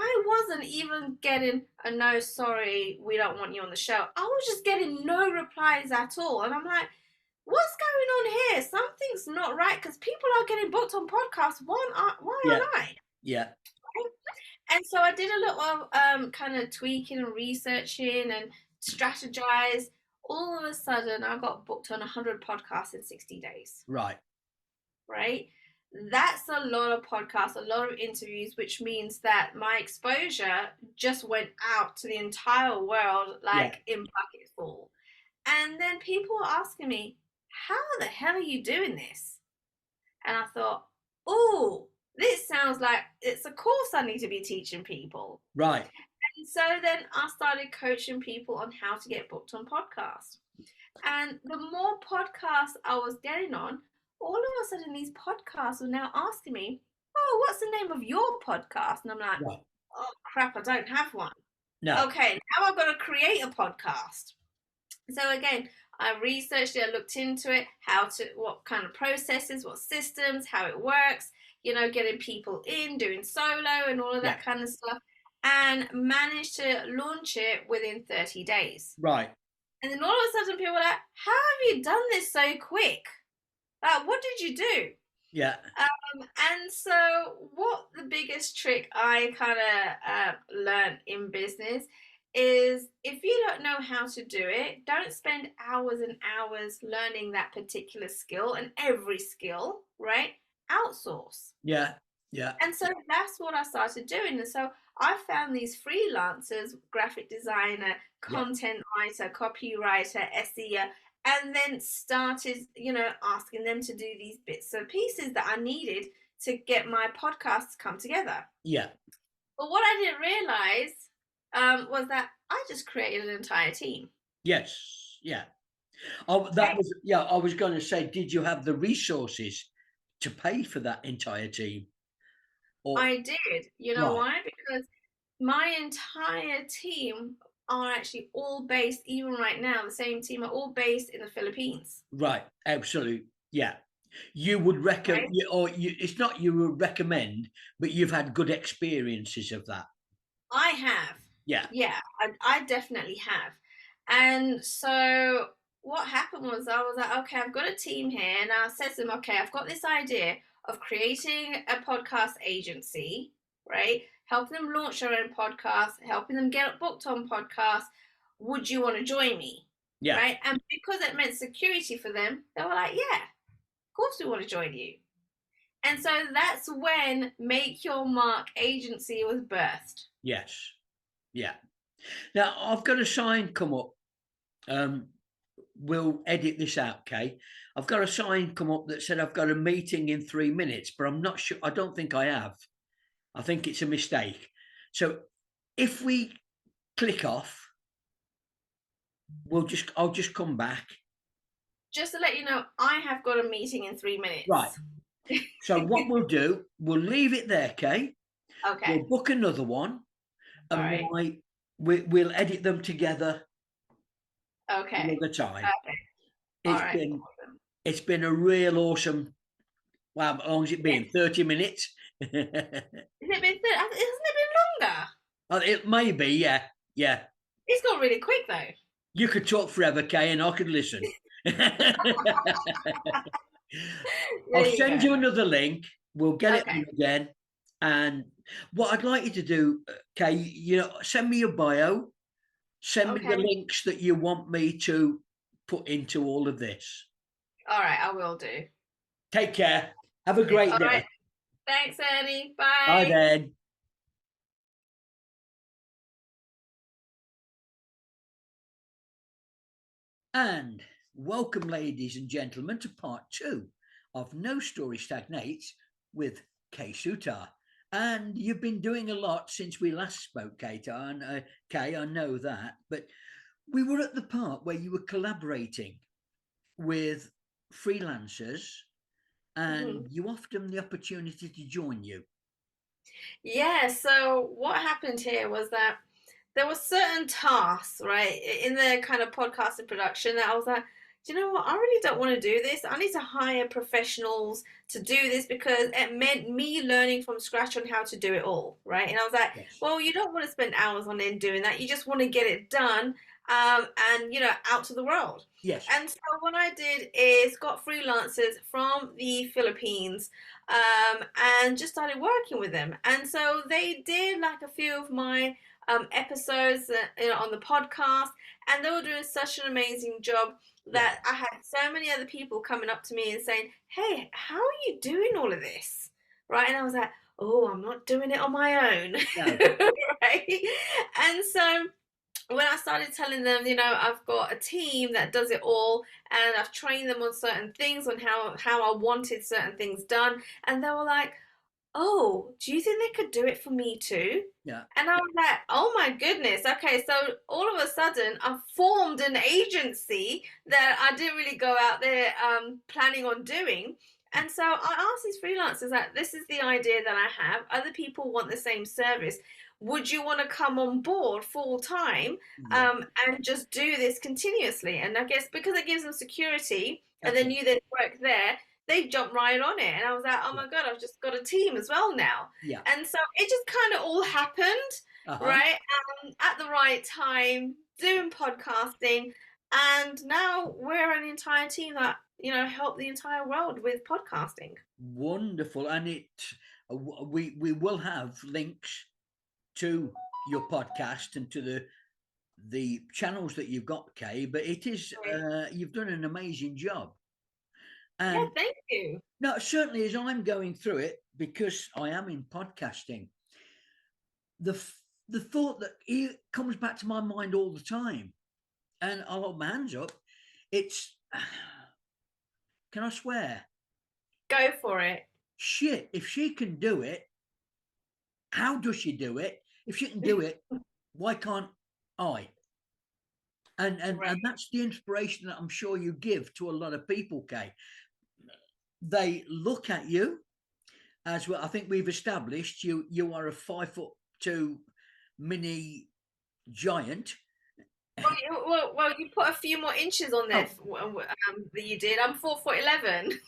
I wasn't even getting a no, sorry, we don't want you on the show. I was just getting no replies at all. And I'm like, what's going on here? Something's not right, because people are getting booked on podcasts. Why aren't I? Yeah. And so I did a little kind of tweaking and researching and strategized. All of a sudden, I got booked on 100 podcasts in 60 days. Right. That's a lot of podcasts, a lot of interviews, which means that my exposure just went out to the entire world, in buckets full. And then people were asking me, how the hell are you doing this? And I thought, oh, this sounds like it's a course I need to be teaching people. Right. And so then I started coaching people on how to get booked on podcasts. And the more podcasts I was getting on, all of a sudden these podcasts were now asking me, oh, what's the name of your podcast? And I'm like, crap, I don't have one. No. Okay, now I've got to create a podcast. So again, I researched it, I looked into it, what kind of processes, what systems, how it works, getting people in, doing solo and all of Yeah. that kind of stuff, and managed to launch it within 30 days. Right. And then all of a sudden people were like, how have you done this so quick? Like, what did you do? Yeah. And so what the biggest trick I kind of learned in business is if you don't know how to do it, don't spend hours and hours learning that particular skill and every skill, right? Outsource. Yeah. Yeah. And so that's what I started doing. And so I found these freelancers, graphic designer, Yeah. content writer, copywriter, SEO, and then started, asking them to do these bits and pieces that I needed to get my podcast to come together. Yeah. But what I didn't realize was that I just created an entire team. Yes. Yeah. Oh, that was, yeah, I was going to say, did you have the resources to pay for that entire team? Or I did. You know right, why? Because my entire team are actually all based, even right now, the same team are all based in the Philippines. right, absolute, yeah. You would Right? recommend, or it's not you would recommend, but you've had good experiences of that. I have. Yeah, Yeah, I definitely have. And so what happened was I was like, okay, I've got a team here. And I said to them, okay, I've got this idea of creating a podcast agency, right? Helping them launch their own podcast, helping them get booked on podcasts. Would you want to join me? yeah, Right? And because it meant security for them, they were like, yeah, of course we want to join you. And so that's when Make Your Mark Agency was birthed. yes, yeah. Now I've got a sign come up. We'll edit this out, Kay. I've got a sign come up that said I've got a meeting in 3 minutes, but I'm not sure. I don't think I have. I think it's a mistake. So if we click off, I'll just come back. Just to let you know, I have got a meeting in 3 minutes. Right. So what we'll do, we'll leave it there, Kay. Okay. We'll book another one, and All we'll edit them together okay. another time. Okay. All It's right. been Awesome. it's been a real awesome. Wow, how long has it been? 30 minutes. Hasn't it been longer? It may be, yeah, yeah. It's gone really quick though. You could talk forever, Kay, and I could listen. I'll send you another link. We'll get it on again. And what I'd like you to do, Kay, send me your bio. Send me the links that you want me to put into all of this. All right, I will do. Take care. Have a great day. Right. Thanks, Annie. Bye. Bye then. And welcome, ladies and gentlemen, to part 2 of No Story Stagnates with Kay Suthar. And you've been doing a lot since we last spoke, Kay. I know that. But we were at the part where you were collaborating with freelancers and you offered them the opportunity to join you. Yeah, so what happened here was that there were certain tasks, right, in the kind of podcasting production that I was like, do you know what? I really don't want to do this. I need to hire professionals to do this because it meant me learning from scratch on how to do it all, right? And I was like, Yes. well, you don't want to spend hours on end doing that. You just want to get it done and, out to the world. Yes. And so what I did is got freelancers from the Philippines and just started working with them. And so they did like a few of my episodes on the podcast, and they were doing such an amazing job that I had so many other people coming up to me and saying, hey, how are you doing all of this? Right? And I was like, oh, I'm not doing it on my own. No. Right? And so when I started telling them, I've got a team that does it all and I've trained them on certain things, on how I wanted certain things done, and they were like, oh, do you think they could do it for me too? Yeah. And I was like, oh my goodness. Okay, so all of a sudden I formed an agency that I didn't really go out there planning on doing. And so I asked these freelancers that this is the idea that I have. Other people want the same service. Would you want to come on board full time Yeah. and just do this continuously? And I guess because it gives them security and they Okay. knew they'd work there, they jumped right on it. And I was like, oh Yeah. my God, I've just got a team as well now. Yeah. And so it just kind of all happened, Uh-huh. right? At the right time, doing podcasting. And now we're an entire team that, help the entire world with podcasting. Wonderful. And we will have links to your podcast and to the channels that you've got, Kay, but it is Right. you've done an amazing job. Yeah, And thank you. no, certainly as I'm going through it, because I am in podcasting, the thought that it comes back to my mind all the time, and I'll hold my hands up. It's can I swear? Go for it. Shit, if she can do it, how does she do it? If she can do it, why can't I? And Right. that's the inspiration that I'm sure you give to a lot of people, Kay. They look at you as well. I think we've established you are a 5'2" mini giant. Well, you put a few more inches on there Oh, than you did. I'm 4'11".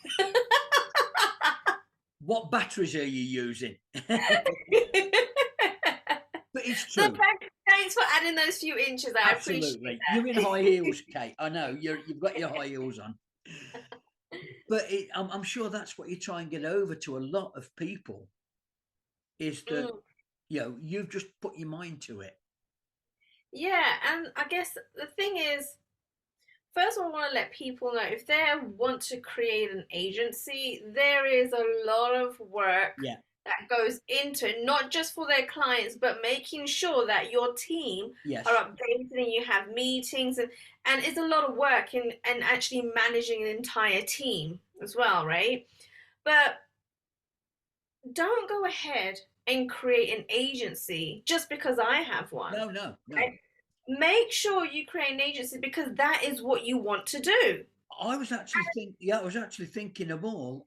what batteries are you using? But it's So true. thanks for adding those few inches. I appreciate Absolutely. You're in that. high heels, Kate. I know you've got your high heels on. But I'm sure that's what you try and get over to a lot of people is that, Mm. you've just put your mind to it. Yeah, and I guess the thing is, first of all, I want to let people know if they want to create an agency, there is a lot of work Yeah. that goes into it, not just for their clients, but making sure that your team are Yes. updated and you have meetings and it's a lot of work and actually managing an entire team as well, right? But don't go ahead and create an agency just because I have one. No, no, no. Right? Make sure you create an agency because that is what you want to do. I was actually thinking of all,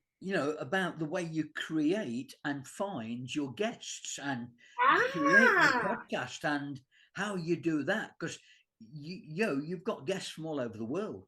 about the way you create and find your guests and create the Ah, podcast and how you do that. Because you've got guests from all over the world.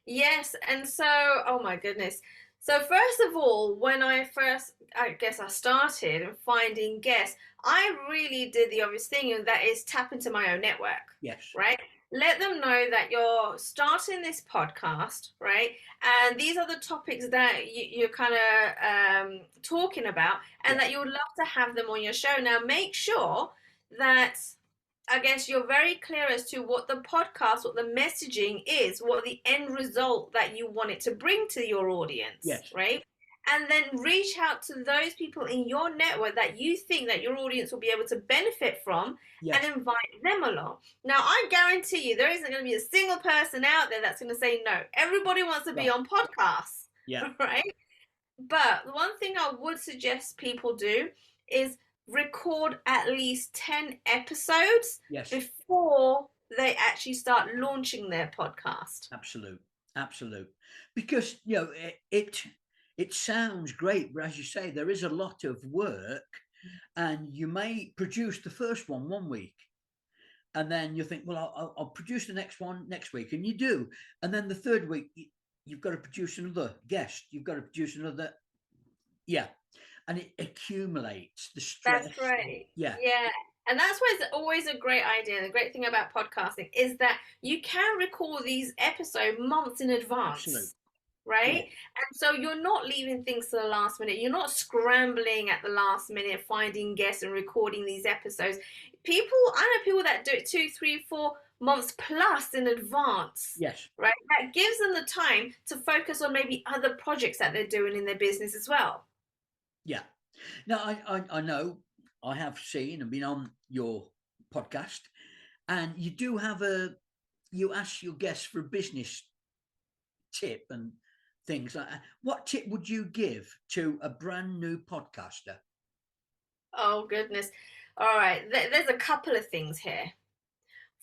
yes. And so, oh my goodness. So, first of all, I guess I started finding guests, I really did the obvious thing, and that is tap into my own network, Yes. right? Let them know that you're starting this podcast, right? And these are the topics that you're kind of talking about, and Yeah. that you would love to have them on your show. Now, make sure that I guess you're very clear as to what the podcast, what the messaging is, what the end result that you want it to bring to your audience, Yes. right? And then reach out to those people in your network that you think that your audience will be able to benefit from and Yes. invite them along. Now, I guarantee you there isn't going to be a single person out there that's going to say no. Everybody wants to be Right. on podcasts, Yeah. right? But the one thing I would suggest people do is record at least 10 episodes Yes. before they actually start launching their podcast. Absolute. Absolute. Because it sounds great, but as you say, there is a lot of work, and you may produce the first one week, and then you think, well, I'll produce the next one next week, and you do, and then the third week you've got to produce another guest, you've got to produce another, yeah, and it accumulates the stress. That's right. Yeah, Yeah. And that's why it's always a great idea. The great thing about podcasting is that you can record these episodes months in absolute. advance, right? Yeah, And so you're not leaving things to the last minute. You're not scrambling at the last minute, finding guests and recording these episodes. I know people that do it 2, 3, 4 months plus in advance, yes, right? That gives them the time to focus on maybe other projects that they're doing in their business as well. yeah. Now I know, I have seen and been on your podcast, and you do have you ask your guests for a business tip and things like that. What tip would you give to a brand new podcaster? Oh, goodness. All right. There's a couple of things here.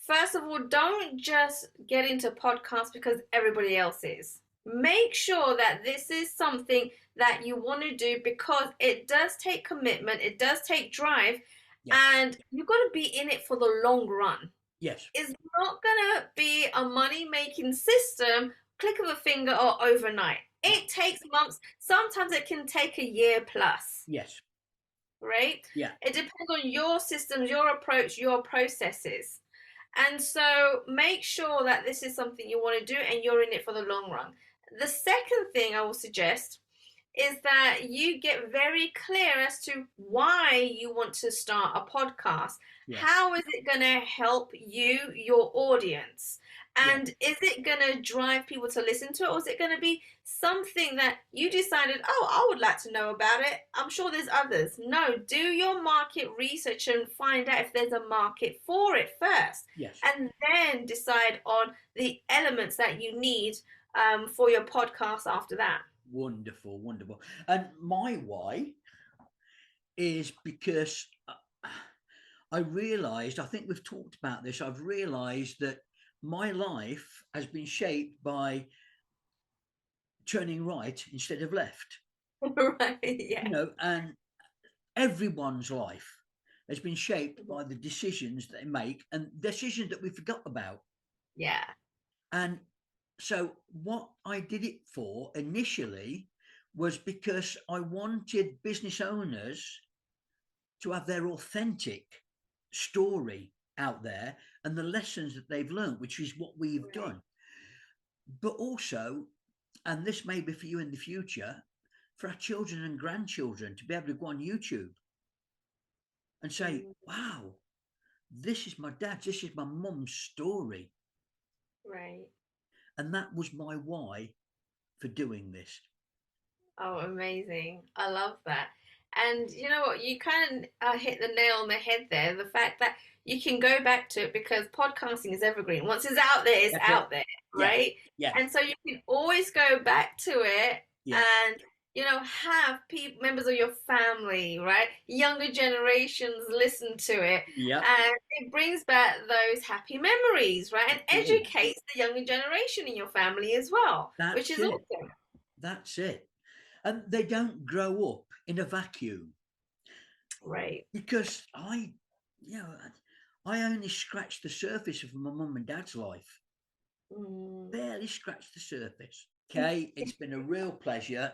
First of all, don't just get into podcasts because everybody else is. make sure that this is something that you want to do, because it does take commitment, it does take drive, Yeah. and you've got to be in it for the long run. Yes. It's not going to be a money making system, click of a finger or overnight. No. It takes months. Sometimes it can take a year plus, Yes. right? Yeah. It depends on your systems, your approach, your processes. And so make sure that this is something you want to do and you're in it for the long run. The second thing I will suggest is that you get very clear as to why you want to start a podcast. Yeah. How is it going to help you, your audience? Yeah. And is it going to drive people to listen to it? Or is it going to be something that you decided, oh, I would like to know about it? I'm sure there's others. No, do your market research and find out if there's a market for it first. Yes. And then decide on the elements that you need for your podcast after that. Wonderful, wonderful. And my why is because I realized, I think we've talked about this, I've realized that my life has been shaped by turning right instead of left. Right, yeah. And everyone's life has been shaped by the decisions they make and decisions that we forgot about. Yeah. And so what I did it for initially was because I wanted business owners to have their authentic story out there and the lessons that they've learned, which is what we've Right. done. But also, and this may be for you in the future, for our children and grandchildren to be able to go on YouTube and say, wow, this is my dad's, this is my mum's story. Right. And that was my why for doing this. Oh, amazing. I love that. And you know what? You kind of hit the nail on the head there. The fact that you can go back to it, because podcasting is evergreen. Once it's out there, it's That's it. out there, Yeah. right? Yeah. And so you can always go back to it Yeah. and, have people, members of your family, right? Younger generations listen to it. Yeah. And it brings back those happy memories, right? And Absolutely. educates the younger generation in your family as well, which is awesome. That's it. And they don't grow up in a vacuum. Right. Because I only scratched the surface of my mum and dad's life. Barely scratched the surface. Okay, it's been a real pleasure.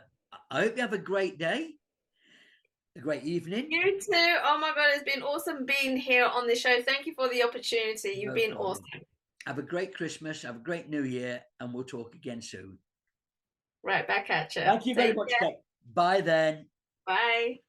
I hope you have a great day, a great evening. You too. Oh my God, it's been awesome being here on the show. Thank you for the opportunity. You've been awesome. Have a great Christmas, have a great New Year, and we'll talk again soon. Right back at you. Thank you very much, Kate. Bye then. Bye.